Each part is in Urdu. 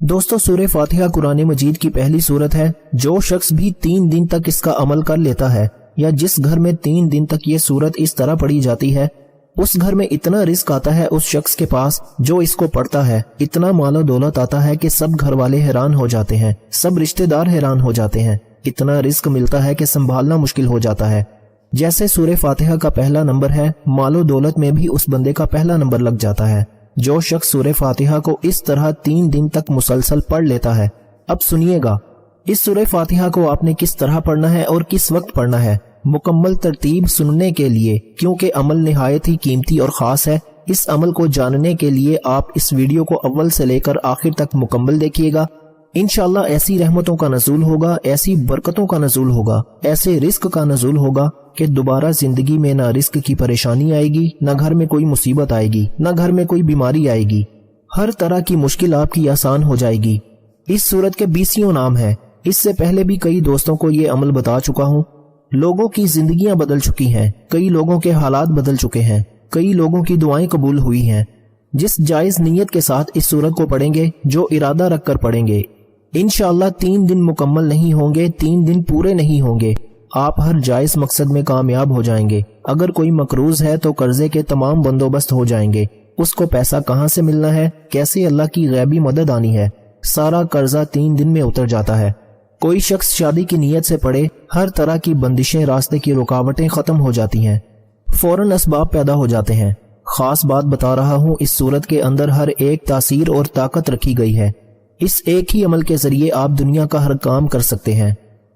دوستو سورہ فاتحہ قرآن مجید کی پہلی سورت ہے۔ جو شخص بھی 3 دن تک اس کا عمل کر لیتا ہے یا جس گھر میں 3 دن تک یہ سورت اس طرح پڑھی جاتی ہے اس گھر میں اتنا رزق آتا ہے اس شخص کے پاس جو اس کو پڑھتا ہے، اتنا مال و دولت آتا ہے کہ سب گھر والے حیران ہو جاتے ہیں، سب رشتہ دار حیران ہو جاتے ہیں، اتنا رزق ملتا ہے کہ سنبھالنا مشکل ہو جاتا ہے۔ جیسے سورہ فاتحہ کا پہلا نمبر ہے، مال و دولت میں بھی اس بندے کا پہلا نمبر لگ جاتا ہے جو شخص سورہ فاتحہ کو اس طرح 3 دن تک مسلسل پڑھ لیتا ہے۔ اب سنیے گا اس سورہ فاتحہ کو آپ نے کس طرح پڑھنا ہے اور کس وقت پڑھنا ہے، مکمل ترتیب سننے کے لیے، کیونکہ عمل نہایت ہی قیمتی اور خاص ہے۔ اس عمل کو جاننے کے لیے آپ اس ویڈیو کو اول سے لے کر آخر تک مکمل دیکھیے گا۔ انشاءاللہ ایسی رحمتوں کا نزول ہوگا، ایسی برکتوں کا نزول ہوگا، ایسے رزق کا نزول ہوگا کہ دوبارہ زندگی میں نہ رزق کی پریشانی آئے گی، نہ گھر میں کوئی مصیبت آئے گی، نہ گھر میں کوئی بیماری آئے گی، ہر طرح کی مشکل آپ کی آسان ہو جائے گی۔ اس سورت کے 20 نام ہیں۔ اس سے پہلے بھی کئی دوستوں کو یہ عمل بتا چکا ہوں۔ لوگوں کی زندگیاں بدل چکی ہیں، کئی لوگوں کے حالات بدل چکے ہیں، کئی لوگوں کی دعائیں قبول ہوئی ہیں۔ جس جائز نیت کے ساتھ اس سورت کو پڑھیں گے، جو ارادہ رکھ کر پڑھیں گے، انشاءاللہ 3 دن مکمل نہیں ہوں گے، 3 دن پورے نہیں ہوں گے، آپ ہر جائز مقصد میں کامیاب ہو جائیں گے۔ اگر کوئی مقروض ہے تو قرضے کے تمام بندوبست ہو جائیں گے، اس کو پیسہ کہاں سے ملنا ہے، کیسے اللہ کی غیبی مدد آنی ہے، سارا قرضہ 3 دن میں اتر جاتا ہے۔ کوئی شخص شادی کی نیت سے پڑھے، ہر طرح کی بندشیں، راستے کی رکاوٹیں ختم ہو جاتی ہیں، فوراً اسباب پیدا ہو جاتے ہیں۔ خاص بات بتا رہا ہوں، اس صورت کے اندر ہر ایک تاثیر اور طاقت رکھی گئی ہے۔ اس ایک ہی عمل کے ذریعے آپ دنیا کا ہر کام کر سکتے ہیں،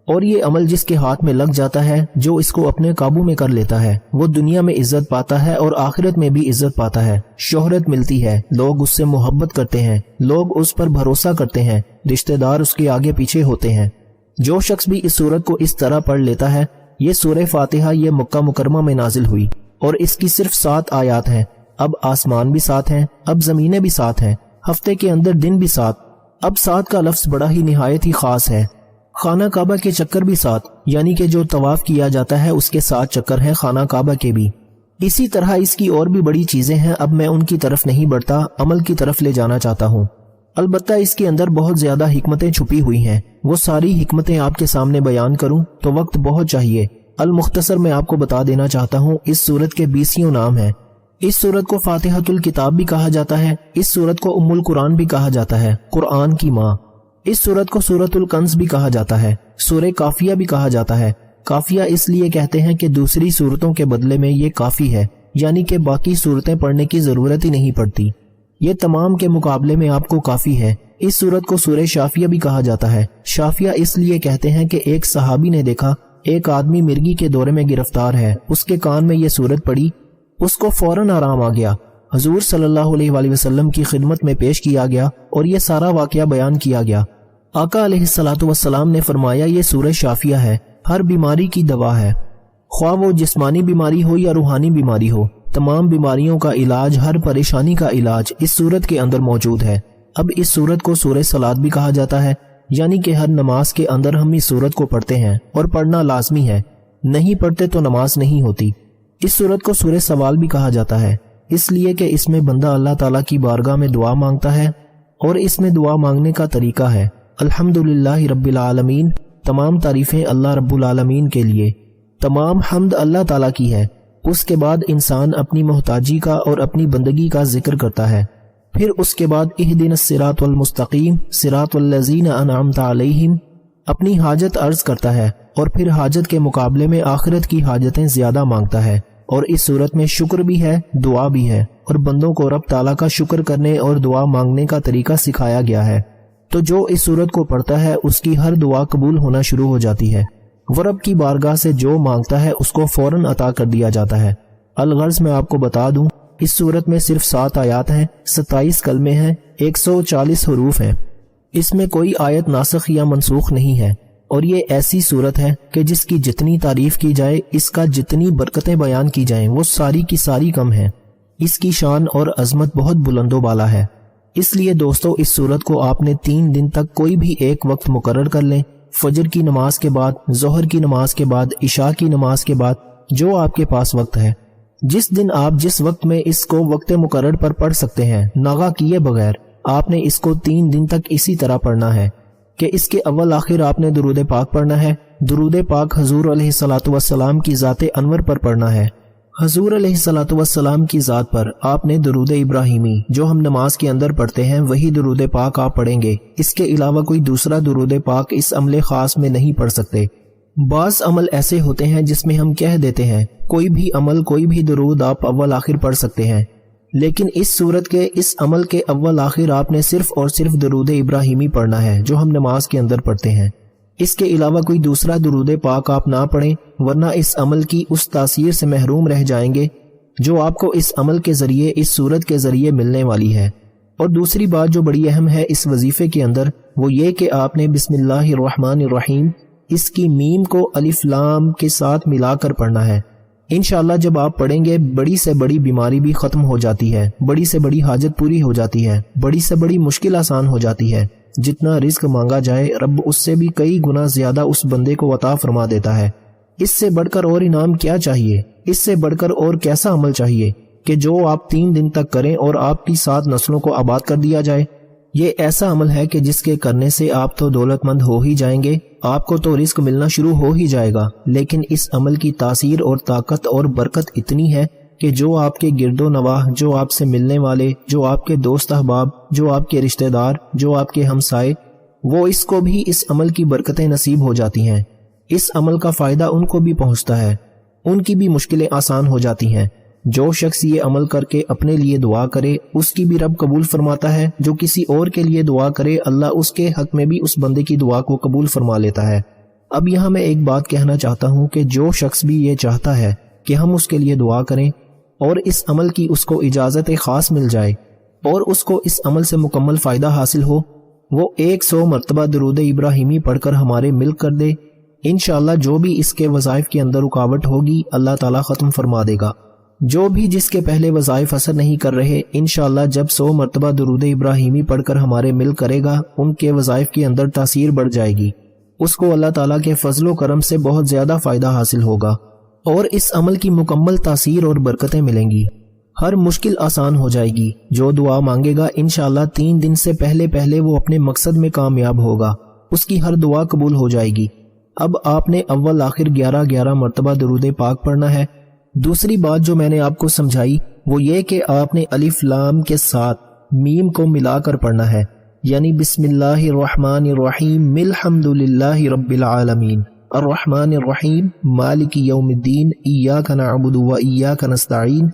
اور یہ عمل جس کے ہاتھ میں لگ جاتا ہے، جو اس کو اپنے قابو میں کر لیتا ہے، وہ دنیا میں عزت پاتا ہے اور آخرت میں بھی عزت پاتا ہے، شہرت ملتی ہے، لوگ اس سے محبت کرتے ہیں، لوگ اس پر بھروسہ کرتے ہیں، رشتہ دار اس کے آگے پیچھے ہوتے ہیں۔ جو شخص بھی اس سورت کو اس طرح پڑھ لیتا ہے، یہ سورہ فاتحہ یہ مکہ مکرمہ میں نازل ہوئی اور اس کی صرف 7 آیات ہیں۔ اب آسمان بھی 7 ہیں، اب زمینیں بھی 7 ہیں، ہفتے کے اندر دن بھی 7۔ اب 7 کا لفظ بڑا ہی نہایت ہی خاص ہے۔ خانہ کعبہ کے چکر بھی 7، یعنی کہ جو طواف کیا جاتا ہے اس کے 7 چکر ہیں خانہ کعبہ کے بھی۔ اسی طرح اس کی اور بھی بڑی چیزیں ہیں، اب میں ان کی طرف نہیں بڑھتا، عمل کی طرف لے جانا چاہتا ہوں۔ البتہ اس کے اندر بہت زیادہ حکمتیں چھپی ہوئی ہیں، وہ ساری حکمتیں آپ کے سامنے بیان کروں تو وقت بہت چاہیے۔ المختصر میں آپ کو بتا دینا چاہتا ہوں، اس سورت کے 20 نام ہیں۔ اس سورت کو فاتحۃ الکتاب بھی کہا جاتا ہے، اس سورت کو ام القرآن بھی کہا جاتا ہے، قرآن کی ماں۔ اس سورت کو سورۃ الکنز بھی کہا جاتا ہے، سورہ کافیہ بھی کہا جاتا ہے۔ کافیہ اس لیے کہتے ہیں کہ دوسری سورتوں کے بدلے میں یہ کافی ہے، یعنی کہ باقی سورتیں پڑھنے کی ضرورت ہی نہیں پڑتی، یہ تمام کے مقابلے میں آپ کو کافی ہے۔ اس سورت کو سورہ شافیہ بھی کہا جاتا ہے۔ شافیہ اس لیے کہتے ہیں کہ ایک صحابی نے دیکھا ایک آدمی مرگی کے دورے میں گرفتار ہے، اس کے کان میں یہ سورت پڑی، اس کو فوراً آرام آ گیا، حضور صلی اللہ علیہ وآلہ وسلم کی خدمت میں پیش کیا گیا اور یہ سارا واقعہ بیان کیا گیا۔ آقا علیہ الصلوۃ والسلام نے فرمایا یہ سورہ شافیہ ہے، ہر بیماری کی دوا ہے، خواہ وہ جسمانی بیماری ہو یا روحانی بیماری ہو، تمام بیماریوں کا علاج، ہر پریشانی کا علاج اس سورت کے اندر موجود ہے۔ اب اس سورت کو سورہ صلاۃ بھی کہا جاتا ہے، یعنی کہ ہر نماز کے اندر ہم اس سورت کو پڑھتے ہیں اور پڑھنا لازمی ہے، نہیں پڑھتے تو نماز نہیں ہوتی۔ اس سورت کو سورہ سوال بھی کہا جاتا ہے، اس لیے کہ اس میں بندہ اللہ تعالیٰ کی بارگاہ میں دعا مانگتا ہے، اور اس میں دعا مانگنے کا طریقہ ہے الحمدللہ رب العالمین، تمام تعریفیں اللہ رب العالمین کے لیے، تمام حمد اللہ تعالیٰ کی ہے۔ اس کے بعد انسان اپنی محتاجی کا اور اپنی بندگی کا ذکر کرتا ہے، پھر اس کے بعد اہدنا الصراط المستقیم صراط الذین انعمت علیہم، اپنی حاجت عرض کرتا ہے، اور پھر حاجت کے مقابلے میں آخرت کی حاجتیں زیادہ مانگتا ہے۔ اور اس صورت میں شکر بھی ہے، دعا بھی ہے، اور بندوں کو رب تعالیٰ کا شکر کرنے اور دعا مانگنے کا طریقہ سکھایا گیا ہے۔ تو جو اس صورت کو پڑھتا ہے اس کی ہر دعا قبول ہونا شروع ہو جاتی ہے، وہ رب کی بارگاہ سے جو مانگتا ہے اس کو فوراً عطا کر دیا جاتا ہے۔ الغرض میں آپ کو بتا دوں، اس صورت میں صرف 7 آیات ہیں، 27 کلمے ہیں، 140 حروف ہیں، اس میں کوئی آیت ناسخ یا منسوخ نہیں ہے، اور یہ ایسی صورت ہے کہ جس کی جتنی تعریف کی جائے، اس کا جتنی برکتیں بیان کی جائیں، وہ ساری کی ساری کم ہیں۔ اس کی شان اور عظمت بہت بلند و بالا ہے۔ اس لیے دوستو اس صورت کو آپ نے 3 دن تک کوئی بھی ایک وقت مقرر کر لیں، فجر کی نماز کے بعد، ظہر کی نماز کے بعد، عشاء کی نماز کے بعد، جو آپ کے پاس وقت ہے، جس دن آپ جس وقت میں اس کو وقت مقرر پر پڑھ سکتے ہیں، ناغہ کیے بغیر۔ آپ نے اس کو 3 دن تک اسی طرح پڑھنا ہے کہ اس کے اول آخر آپ نے درود پاک پڑھنا ہے۔ درود پاک حضور علیہ الصلوۃ والسلام کی ذات انور پر پڑھنا ہے۔ حضور علیہ الصلوۃ والسلام کی ذات پر آپ نے درود ابراہیمی جو ہم نماز کے اندر پڑھتے ہیں وہی درود پاک آپ پڑھیں گے۔ اس کے علاوہ کوئی دوسرا درود پاک اس عمل خاص میں نہیں پڑھ سکتے۔ بعض عمل ایسے ہوتے ہیں جس میں ہم کہہ دیتے ہیں کوئی بھی عمل کوئی بھی درود آپ اول آخر پڑھ سکتے ہیں، لیکن اس صورت کے اس عمل کے اول آخر آپ نے صرف اور صرف درود ابراہیمی پڑھنا ہے جو ہم نماز کے اندر پڑھتے ہیں۔ اس کے علاوہ کوئی دوسرا درود پاک آپ نہ پڑھیں، ورنہ اس عمل کی اس تاثیر سے محروم رہ جائیں گے جو آپ کو اس عمل کے ذریعے اس صورت کے ذریعے ملنے والی ہے۔ اور دوسری بات جو بڑی اہم ہے اس وظیفے کے اندر وہ یہ کہ آپ نے بسم اللہ الرحمن الرحیم اس کی میم کو الف لام کے ساتھ ملا کر پڑھنا ہے۔ انشاءاللہ جب آپ پڑھیں گے بڑی سے بڑی بیماری بھی ختم ہو جاتی ہے، بڑی سے بڑی حاجت پوری ہو جاتی ہے، بڑی سے بڑی مشکل آسان ہو جاتی ہے۔ جتنا رزق مانگا جائے رب اس سے بھی کئی گنا زیادہ اس بندے کو عطا فرما دیتا ہے۔ اس سے بڑھ کر اور انعام کیا چاہیے؟ اس سے بڑھ کر اور کیسا عمل چاہیے کہ جو آپ 3 دن تک کریں اور آپ کی 7 نسلوں کو آباد کر دیا جائے؟ یہ ایسا عمل ہے کہ جس کے کرنے سے آپ تو دولت مند ہو ہی جائیں گے، آپ کو تو رزق ملنا شروع ہو ہی جائے گا، لیکن اس عمل کی تاثیر اور طاقت اور برکت اتنی ہے کہ جو آپ کے گرد و نواح، جو آپ سے ملنے والے، جو آپ کے دوست احباب، جو آپ کے رشتہ دار، جو آپ کے ہمسائے، وہ اس کو بھی اس عمل کی برکتیں نصیب ہو جاتی ہیں۔ اس عمل کا فائدہ ان کو بھی پہنچتا ہے، ان کی بھی مشکلیں آسان ہو جاتی ہیں۔ جو شخص یہ عمل کر کے اپنے لیے دعا کرے اس کی بھی رب قبول فرماتا ہے، جو کسی اور کے لیے دعا کرے اللہ اس کے حق میں بھی اس بندے کی دعا کو قبول فرما لیتا ہے۔ اب یہاں میں ایک بات کہنا چاہتا ہوں کہ جو شخص بھی یہ چاہتا ہے کہ ہم اس کے لیے دعا کریں اور اس عمل کی اس کو اجازت خاص مل جائے اور اس کو اس عمل سے مکمل فائدہ حاصل ہو، وہ 100 مرتبہ درود ابراہیمی پڑھ کر ہمارے مل کر دے، انشاءاللہ جو بھی اس کے وظائف کے اندر رکاوٹ ہوگی اللہ تعالیٰ ختم فرما دے گا۔ جو بھی جس کے پہلے وظائف اثر نہیں کر رہے، انشاءاللہ جب 100 مرتبہ درود ابراہیمی پڑھ کر ہمارے مل کرے گا ان کے وظائف کے اندر تاثیر بڑھ جائے گی، اس کو اللہ تعالیٰ کے فضل و کرم سے بہت زیادہ فائدہ حاصل ہوگا اور اس عمل کی مکمل تاثیر اور برکتیں ملیں گی، ہر مشکل آسان ہو جائے گی۔ جو دعا مانگے گا انشاءاللہ 3 دن سے پہلے وہ اپنے مقصد میں کامیاب ہوگا، اس کی ہر دعا قبول ہو جائے گی۔ اب آپ نے اول آخر 11 مرتبہ درود پاک پڑھنا ہے۔ دوسری بات جو میں نے آپ کو سمجھائی وہ یہ کہ آپ نے الف لام کے ساتھ میم کو ملا کر پڑھنا ہے، یعنی بسم اللہ الرحمن الرحیم الحمد للہ رب العالمین الرحمن الرحیم مالک یوم الدین ایاک نعبد و ایاک نستعین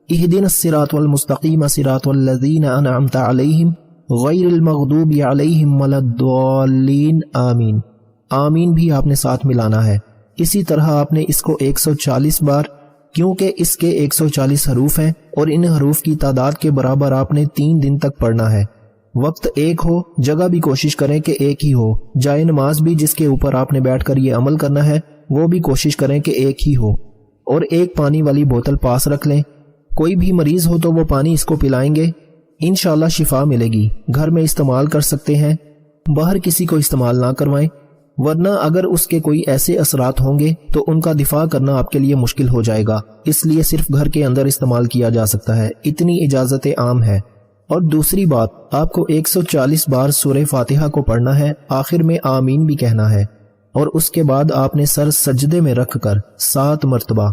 اہدنا الصراط المستقیم صراط الذین انعمت علیہم غیر المغضوب علیہم ولا الضالین آمین۔ آمین بھی آپ نے ساتھ ملانا ہے۔ اسی طرح آپ نے اس کو 140 بار، کیونکہ اس کے 140 حروف ہیں اور ان حروف کی تعداد کے برابر آپ نے 3 دن تک پڑھنا ہے۔ وقت ایک ہو، جگہ بھی کوشش کریں کہ ایک ہی ہو، جائے نماز بھی جس کے اوپر آپ نے بیٹھ کر یہ عمل کرنا ہے وہ بھی کوشش کریں کہ ایک ہی ہو، اور ایک پانی والی بوتل پاس رکھ لیں۔ کوئی بھی مریض ہو تو وہ پانی اس کو پلائیں گے، انشاءاللہ شفا ملے گی۔ گھر میں استعمال کر سکتے ہیں، باہر کسی کو استعمال نہ کروائیں، ورنہ اگر اس کے کوئی ایسے اثرات ہوں گے تو ان کا دفاع کرنا آپ کے لیے مشکل ہو جائے گا، اس لیے صرف گھر کے اندر استعمال کیا جا سکتا ہے، اتنی اجازت عام ہے۔ اور دوسری بات، آپ کو 140 بار سورہ فاتحہ کو پڑھنا ہے، آخر میں آمین بھی کہنا ہے، اور اس کے بعد آپ نے سر سجدے میں رکھ کر 7 مرتبہ،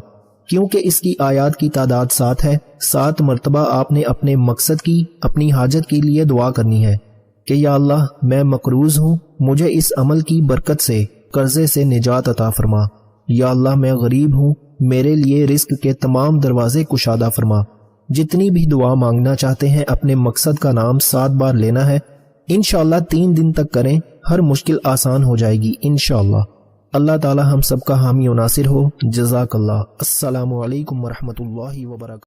کیونکہ اس کی آیات کی تعداد 7 ہے، 7 مرتبہ آپ نے اپنے مقصد کی، اپنی حاجت کے لیے دعا کرنی ہے کہ یا اللہ میں مقروض ہوں، مجھے اس عمل کی برکت سے قرضے سے نجات عطا فرما۔ یا اللہ میں غریب ہوں، میرے لیے رزق کے تمام دروازے کشادہ فرما۔ جتنی بھی دعا مانگنا چاہتے ہیں اپنے مقصد کا نام 7 بار لینا ہے، انشاءاللہ 3 دن تک کریں، ہر مشکل آسان ہو جائے گی انشاءاللہ۔ اللہ تعالی ہم سب کا حامی و ناصر ہو۔ جزاک اللہ۔ السلام علیکم ورحمۃ اللہ وبرکاتہ۔